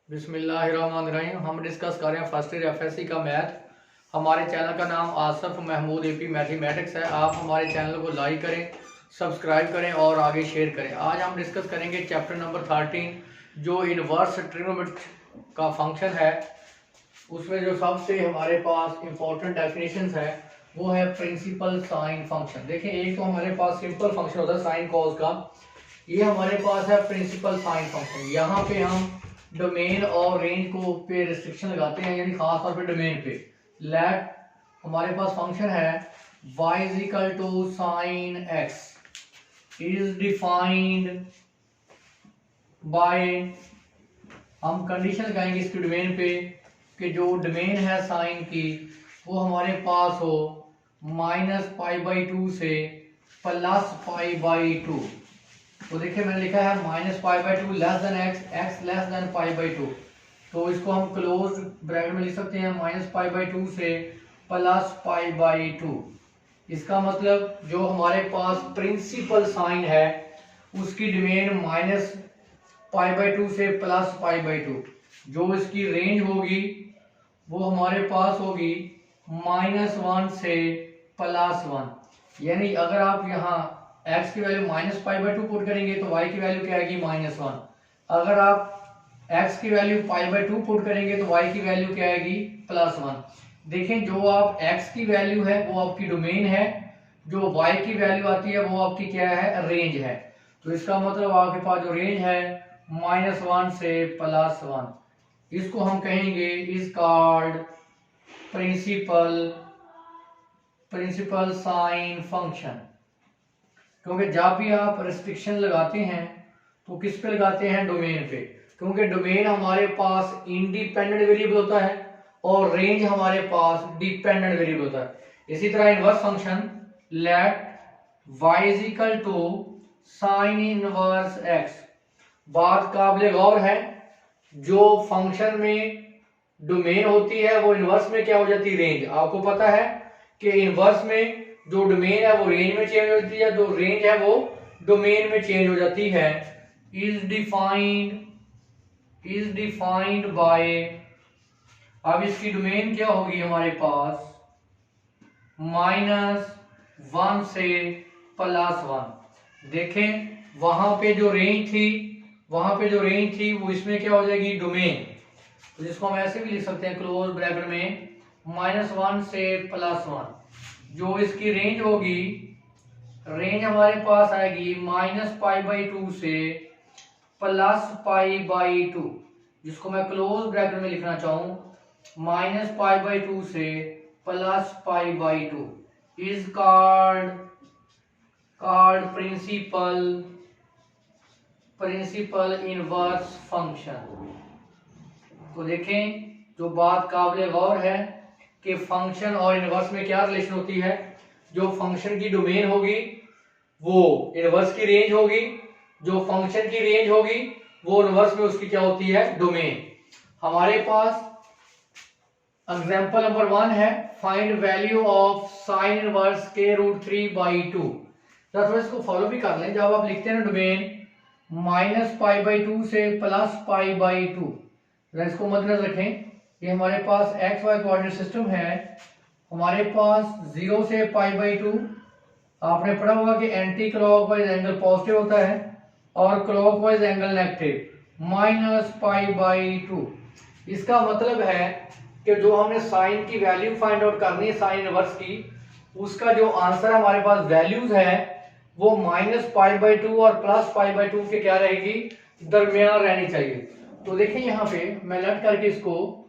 बिस्मिल्लाहिर्रहमानिर्रहीम। हम डिस्कस कर रहे हैं फर्स्ट ईयर एफएससी का मैथ। हमारे चैनल का नाम आसफ महमूद एपी मैथमेटिक्स है। आप हमारे चैनल को लाइक करें, सब्सक्राइब करें और आगे शेयर करें। आज हम डिस्कस करेंगे चैप्टर नंबर 13 जो इनवर्स ट्रिग्नोमेट्री का फंक्शन है। उसमें जो सबसे हमारे पास इंपॉर्टेंट डेफिनेशंस है वो है प्रिंसिपल साइन फंक्शन। देखिए, एक तो हमारे पास सिंपल फंक्शन होता है साइन कॉस का, ये हमारे पास है प्रिंसिपल साइन फंक्शन। यहाँ पे हम डोमेन और रेंज को पे रिस्ट्रिक्शन लगाते हैं, यानी खास तौर पे डोमेन पे। लेट हमारे पास फंक्शन है y is equal to sine x is defined by, हम कंडीशन लगाएंगे इसके डोमेन पे कि जो डोमेन है साइन की वो हमारे पास हो -π/2 से +π/2। तो देखिए मैंने लिखा है -π/2 less than x less than π/2। तो इसको हम क्लोज ब्रैकेट में लिख सकते हैं -π/2 से +π/2। इसका मतलब जो हमारे पास प्रिंसिपल साइन है उसकी डोमेन -π/2 से +π/2। जो इसकी रेंज होगी वो हमारे पास होगी -1 से +1। यानी अगर आप यहाँ x की वैल्यू -π/2 पुट करेंगे तो y की वैल्यू क्या आएगी -1। अगर आप x की वैल्यू π/2 पुट करेंगे तो y की वैल्यू क्या आएगी +1। देखें, जो आप x की वैल्यू है वो आपकी डोमेन है, जो y की वैल्यू आती है वो आपकी क्या है, रेंज है। तो इसका मतलब आपके पास जो रेंज है -1 से +1, इसको हम कहेंगे is called principal sine function. क्योंकि जब भी आप रिस्ट्रिक्शन लगाते हैं तो किस पे लगाते हैं, डोमेन पे। क्योंकि डोमेन हमारे पास इंडिपेंडेंट वेरिएबल होता है और रेंज हमारे पास डिपेंडेंट वेरिएबल होता है। इसी तरह inverse function let y is equal to sine inverse x। बात काबिल गौर है, जो फंक्शन में डोमेन होती है वो इनवर्स में क्या हो जाती है, रेंज। आपको पता है कि इनवर्स में जो डोमेन है वो रेंज में चेंज हो जाती है, जो रेंज है वो डोमेन में चेंज हो जाती है। इज डिफाइंड बाय, अब इसकी डोमेन क्या होगी हमारे पास -1 से +1। देखें, वहां पे जो रेंज थी वो इसमें क्या हो जाएगी, डोमेन। तो जिसको हम ऐसे भी लिख सकते हैं क्लोज ब्रैकेट में -1 से +1। जो इसकी रेंज होगी, रेंज हमारे पास आएगी -π/2 से +π/2, जिसको मैं क्लोज ब्रैकेट में लिखना चाहूं -π/2 से +π/2 is called principal inverse function. तो देखें, जो बात काबिल गौर है कि फंक्शन और इनवर्स में क्या रिलेशन होती है। जो फंक्शन की डोमेन होगी वो इनवर्स की रेंज होगी, जो फंक्शन की रेंज होगी वो इनवर्स में उसकी क्या होती है, डोमेन। हमारे पास एग्जांपल नंबर 1 है find value of sine inverse √3/2। थोड़ा इसको फॉलो भी कर लें। जब आप लिखते हैं ना डोमेन -π/2 से +π/2, इसको मद्देनजर रखें। ये हमारे पास एक्स वाई कोऑर्डिनेट सिस्टम है। हमारे पास 0 से π/2, आपने पढ़ा होगा कि एंटी क्लॉकवाइज एंगल पॉजिटिव होता है और क्लॉकवाइज एंगल नेगेटिव -π/2। इसका मतलब है कि जो हमने साइन की वैल्यू फाइंड आउट करनी है साइन इनवर्स की, उसका जो आंसर हमारे पास वैल्यूज है वो -π/2 और +π/2 के क्या रहेगी, दरमियान रहनी चाहिए। तो देखिए यहाँ पे मैं लेट करके इसको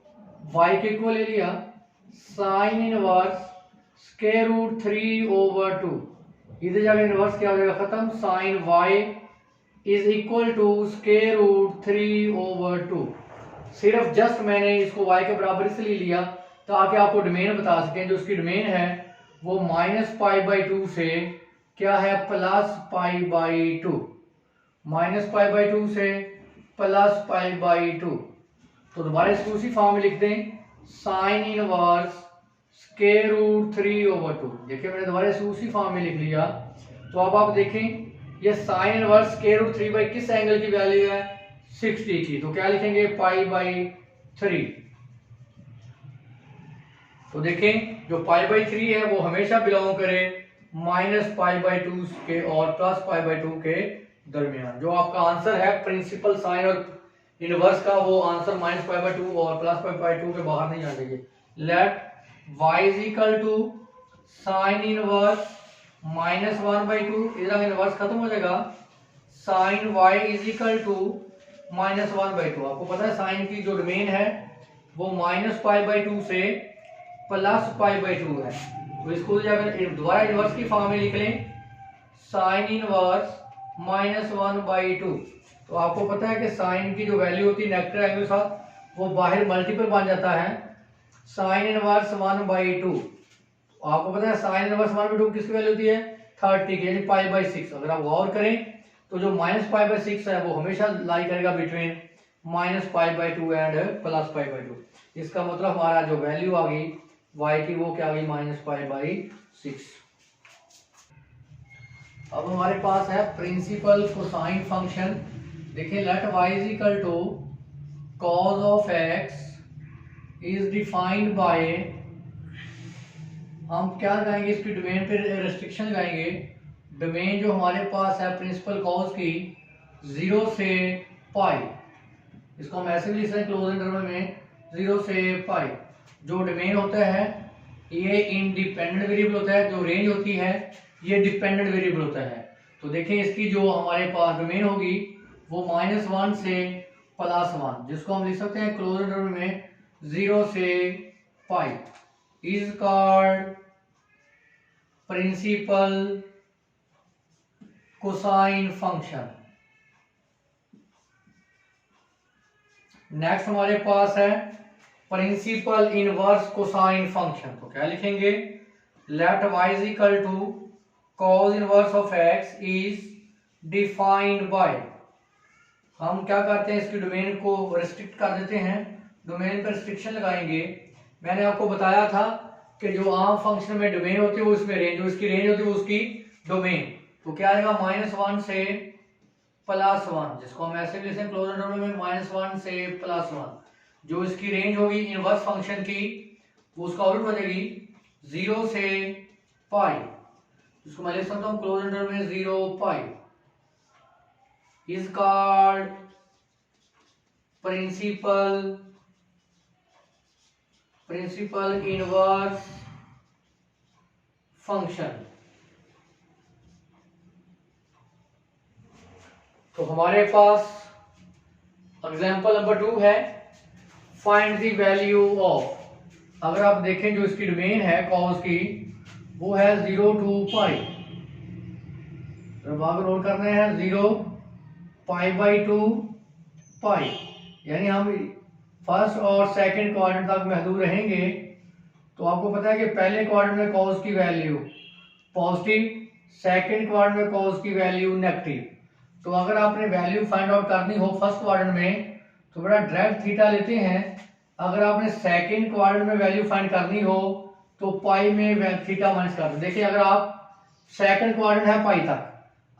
y के इक्वल ले लिया, साइन इनवर्स √3/2। इधर जाकर इनवर्स क्या हो जाएगा, खत्म। Sine y is equal to √3/2। सिर्फ जस्ट मैंने इसको y के बराबर इसलिए लिया ताकि आपको डोमेन बता सकें। जो उसकी डोमेन है वो -π/2 से क्या है, +π/2। -π/2 से +π/2। तो दोबारा इसको उसी फॉर्म में लिख दें, साइन इनवर्स √3/2। देखिए मैंने दोबारा इसको उसी फॉर्म में लिख लिया। तो अब आप देखें ये साइन इनवर्स √3 किस एंगल की वैल्यू है, 60 की, तो क्या लिखेंगे π/3। तो देखें जो π/3 है वो हमेशा बिलोंग करे -π/2 के और +π/2 के दरमियान। जो आपका आंसर है प्रिंसिपल साइन और इनवर्स का, वो आंसर -π/2 और +π/2 के बाहर नहीं जाना चाहिए। Let y is equal to sine inverse -1/2, इधर इनवर्स खत्म हो जाएगा, sine y is equal to -1/2। आपको पता है साइन की जो डोमेन है वो -π/2 से +π/2 है, तो इसको अगर दोबारा इनवर्स की फॉर्म में लिख लें साइन इनवर्स -1/2, तो आपको पता है कि साइन की जो वैल्यू होती है नेगेटिव एंगल के साथ वो बाहर मल्टीपल बन जाता है साइन इनवर्स 1/2। आपको पता है साइन इनवर्स 1/2 किसकी वैल्यू होती है 30 की, यानी π/6। अगर आप गौर करें तो जो -π/6 है वो हमेशा लाई करेगा बिटवीन -π/2 एंड +π/2। इसका मतलब हमारा जो वैल्यू आ गई y की वो क्या आ गई -π/6। अब हमारे पास है प्रिंसिपल कोसाइन फंक्शन। देखिए let y is equal to cos of x is defined by, हम क्या लगाएंगे इसकी डोमेन पे रेस्ट्रिक्शन लगाएंगे। डोमेन जो हमारे पास है प्रिंसिपल कॉस की 0 से π, इसको हम ऐसे भी लिख सकते हैं क्लोज इंटरवल में 0 से π। जो डोमेन होता है ये इंडिपेंडेंट वेरिएबल होता है, जो रेंज होती है ये डिपेंडेंट वेरिएबल होता है। तो देखें इसकी जो हमारे पास डोमेन होगी वो -1 से +1, जिसको हम लिख सकते हैं क्लोज इंटरवल में 0 से π, is called principal cosine function. Next हमारे पास है प्रिंसिपल इनवर्स कोसाइन फंक्शन। तो क्या लिखेंगे let y is equal to cos inverse of x is defined by, हम क्या करते हैं इसकी डोमेन को रिस्ट्रिक्ट कर देते हैं, डोमेन पर रिस्ट्रिक्शन लगाएंगे। मैंने आपको बताया था कि जो आम फंक्शन में डोमेन होती है वो उसमें रेंज, जो इसकी रेंज होती है वो उसकी डोमेन। तो क्या आएगा -1 से +1, जिसको हम ऐसे भी लिखते हैं क्लोज इंटरवल में -1 से +1। जो इसकी रेंज होगी इनवर्स फंक्शन की वो उसका उल्ट हो जाएगी 0 से π, इसको मैं लिख सकता हूँ क्लोज इंटरवल में 0 π, is called principal inverse function. तो हमारे पास एग्जांपल नंबर 2 है फाइंड द वैल्यू ऑफ। अगर आप देखें जो इसकी डोमेन है कॉस की वो है 0 to π, तो आगे नोट करना है 0 π/2 π, यानी हम फर्स्ट और सेकंड क्वाड्रेंट तक महदूद रहेंगे। तो आपको पता है कि पहले क्वाड्रेंट में कॉस की वैल्यू पॉजिटिव, सेकंड क्वाड्रेंट में कॉस की वैल्यू नेगेटिव। तो अगर आपने वैल्यू फाइंड आउट करनी हो फर्स्ट क्वाड्रेंट में तो बड़ा डायरेक्ट थीटा लेते हैं। अगर आपने सेकंड क्वाड्रेंट में वैल्यू फाइंड करनी हो तो पाई में थीटा माइनस कर दो। देखिए अगर आप सेकंड क्वाड्रेंट है पाई तक,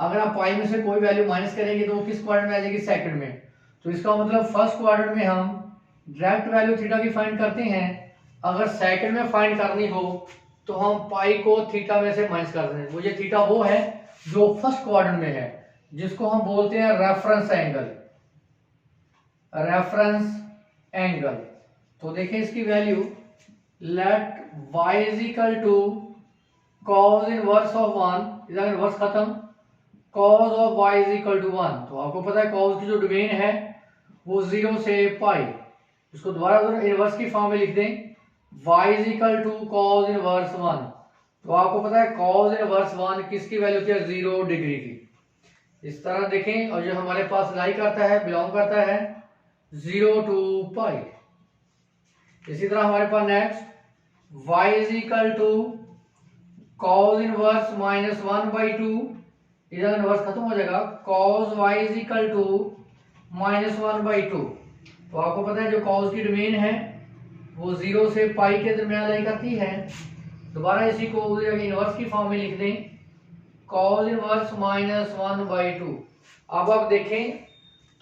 अगर आप पाई में से कोई वैल्यू माइनस करेंगे तो वो किस क्वाड्रेंट में आ जाएगी सेकंड में। तो इसका मतलब फर्स्ट क्वाड्रेंट में हम डायरेक्ट वैल्यू थीटा की फाइंड करते हैं, अगर सेकंड में फाइंड करनी हो तो हम पाई को थीटा में से माइनस कर देते हैं। वो ये थीटा वो है जो फर्स्ट क्वाड्रेंट में है, जिसको हम बोलते हैं रेफरेंस एंगल, रेफरेंस एंगल। तो देखें इसकी value let y is equal to cos inverse of 1, इधर इनवर्स खत्म, cos of y is equal to 1। तो आपको पता है cos की जो डोमेन है वो 0 से π, इसको दोबारा इनवर्स की फॉर्म में लिख दें y is equal to cos inverse 1। तो आपको पता है cos इनवर्स 1 किसकी वैल्यू होती है 0 डिग्री की। इस तरह देखें, और जो हमारे पास लाई करता है बिलोंग करता है 0 to π। इसी तरह हमारे पास next y is equal to cos inverse -1/2, इधर इनवर्स खत्म हो जाएगा, cos y is equal to -1/2। तो आपको पता है जो cos की डोमेन है वो 0 से π के दरमियान लाई करती है। दोबारा इसी को इनवर्स की फॉर्म में लिख दें cos इनवर्स -1/2। अब आप देखें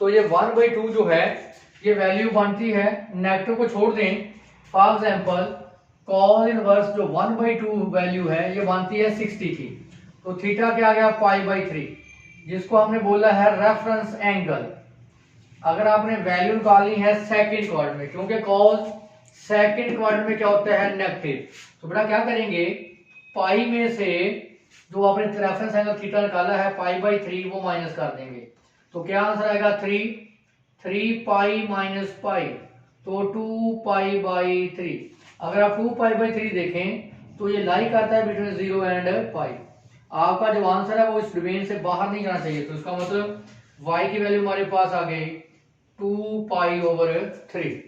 तो ये 1/2 जो है ये वैल्यू बनती है, नेगेटिव को छोड़ दें, फॉर एग्जांपल कॉस इनवर्स जो 1/2 वैल्यू है ये बनती है 60 की। तो थीटा क्या आ गया π/3, जिसको हमने बोला है रेफरेंस एंगल। अगर आपने वैल्यू निकालनी है सेकंड क्वाड्रेंट में, क्योंकि कॉस सेकंड क्वाड्रेंट में क्या होता है नेगेटिव, तो बेटा क्या करेंगे पाई में से जो आपने रेफरेंस एंगल थीटा निकाला है π/3 वो माइनस कर देंगे। तो क्या आंसर आएगा 3 माइनस पाई, तो 2π/3। अगर आप 2π/3 देखें तो ये लाई करता है बिटवीन 0 एंड पाई। आपका जो आंसर है वो इस डोमेन से बाहर नहीं जाना चाहिए। तो इसका मतलब y की वैल्यू हमारे पास आ गई 2π/3।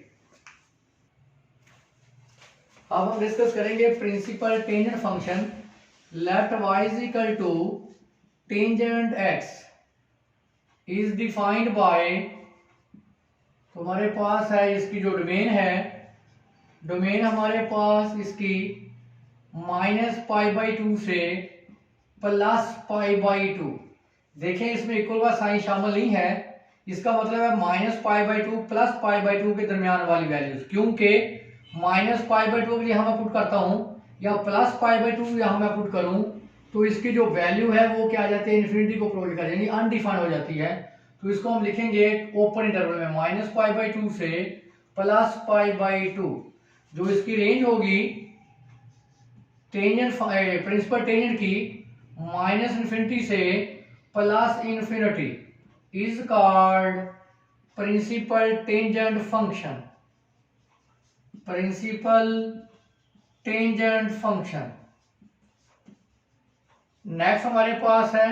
अब हम डिस्कस करेंगे principal tangent function. Let y is equal to tangent x is defined by, तो हमारे पास है इसकी जो डोमेन है, डोमेन हमारे पास इसकी -π/2 से +π/2। देखें इसमें इक्वल का साइन शामिल नहीं है, इसका मतलब है -π/2 +π/2 के दरमियान वाली वैल्यूज। क्योंकि -π/2 के लिए मैं पुट करता हूं या +π/2 यहां मैं पुट करूं तो इसकी जो वैल्यू है वो क्या आ जाती है, इन्फिनिटी को प्रोवाइड कर, यानी अनडिफाइंड हो जाती है। तो इसको हम लिखेंगे ओपन इंटरवल में -π/2 से +π/2। जो इसकी रेंज होगी टेंजेंट प्रिंसिपल टेंजेंट की -∞ से +∞ is called principal tangent function. Principal tangent function. Next हमारे पास है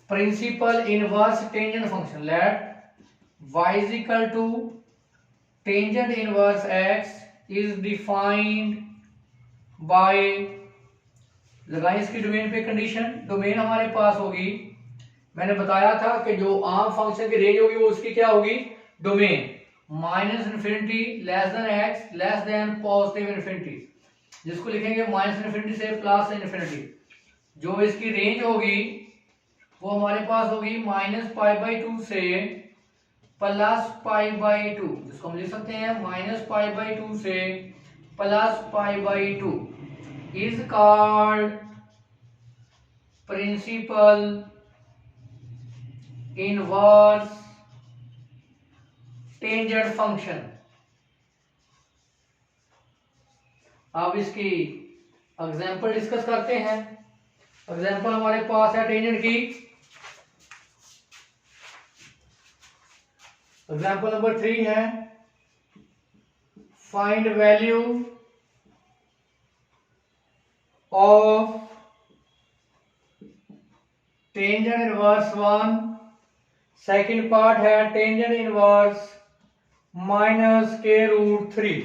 principal inverse tangent function. Let y is equal to tangent inverse x is defined by, लगाएं इसकी डोमेन पे कंडीशन। डोमेन हमारे पास होगी, मैंने बताया था कि जो आम फंक्शन की रेंज होगी वो उसकी क्या होगी domain, -∞ less than x less then +∞, जिसको लिखेंगे -∞ से +∞। जो इसकी रेंज होगी वो हमारे पास होगी -π/2 से +π/2, जिसको हम लिख सकते हैं -π/2 से +π/2 is called principal inverse tangent function. अब इसकी एग्जांपल डिस्कस करते हैं। एग्जांपल हमारे पास है टेंजेंट की, एग्जांपल नंबर 3 है find value of tangent inverse 1। Second part है टेंजेंट इनवर्स -√3।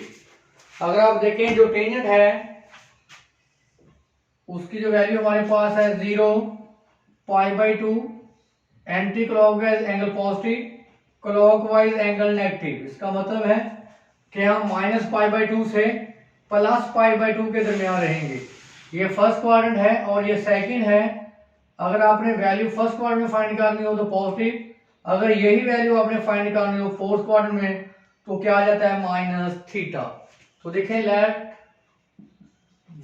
अगर आप देखें जो टेंजेंट है उसकी जो वैल्यू हमारे पास है 0, π/2, anti clockwise angle positive, clockwise angle negative. इसका मतलब है कि हम -π/2 से +π/2 के दरमियान रहेंगे। ये फर्स्ट क्वाड्रेंट है और ये सेकंड है। अगर आपने वैल्यू फर्स्ट क्वाड्रेंट में फाइंड करनी हो तो पॉजिटिव, अगर यही वैल्यू आपने फाइंड करनी हो फोर्थ क्वाड्रेंट में तो क्या आ जाता है -θ। तो देखें let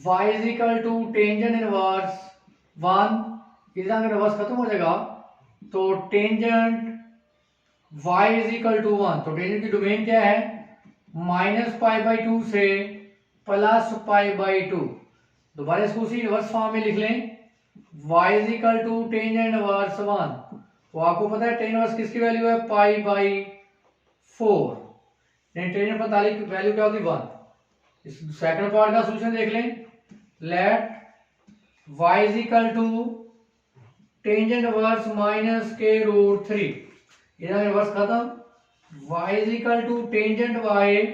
y is equal to tangent inverse 1, इधर अगर रिवर्स खत्म हो जाएगा तो tangent y is equal to 1। तो टेंजेंट की डोमेन क्या है -π/2 से +π/2। दोबारा इसको उसी इनवर्स फॉर्म में लिख लें, y is equal to tangent inverse 1। तो आपको पता है टेन इनवर्स किसकी वैल्यू है π/4। टेंजेंट 45 की वैल्यू क्या होती है 1। इस सेकंड पार्ट का सॉल्यूशन देख लें, let y is equal to tangent inverse -√3। इधर इनवर्स खत्म, y is equal to tangent y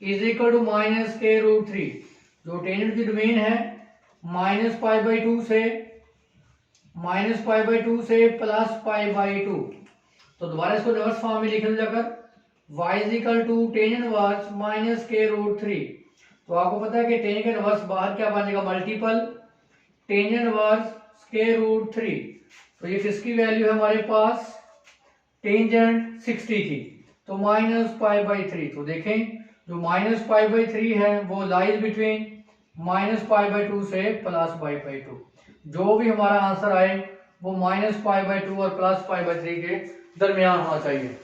is equal to -√3। जो टेंजेंट की डोमेन है -π/2 से +π/2। तो दोबारा इसको रिवर्स फॉर्म में लिखने जाकर y is equal to tangent inverse -√3। तो आपको पता है कि टेंजेंट का इनवर्स बाहर क्या बनेगा मल्टीपल टेंजेंट इनवर्स √3। तो ये किसकी वैल्यू है हमारे पास, टेंजेंट 60 की, तो -π/3। तो देखें जो -π/3 है वो लाइज बिटवीन -π/2 से +π/2। जो भी हमारा आंसर आए वो -π/2 और +π/3 के दरमियान होना चाहिए।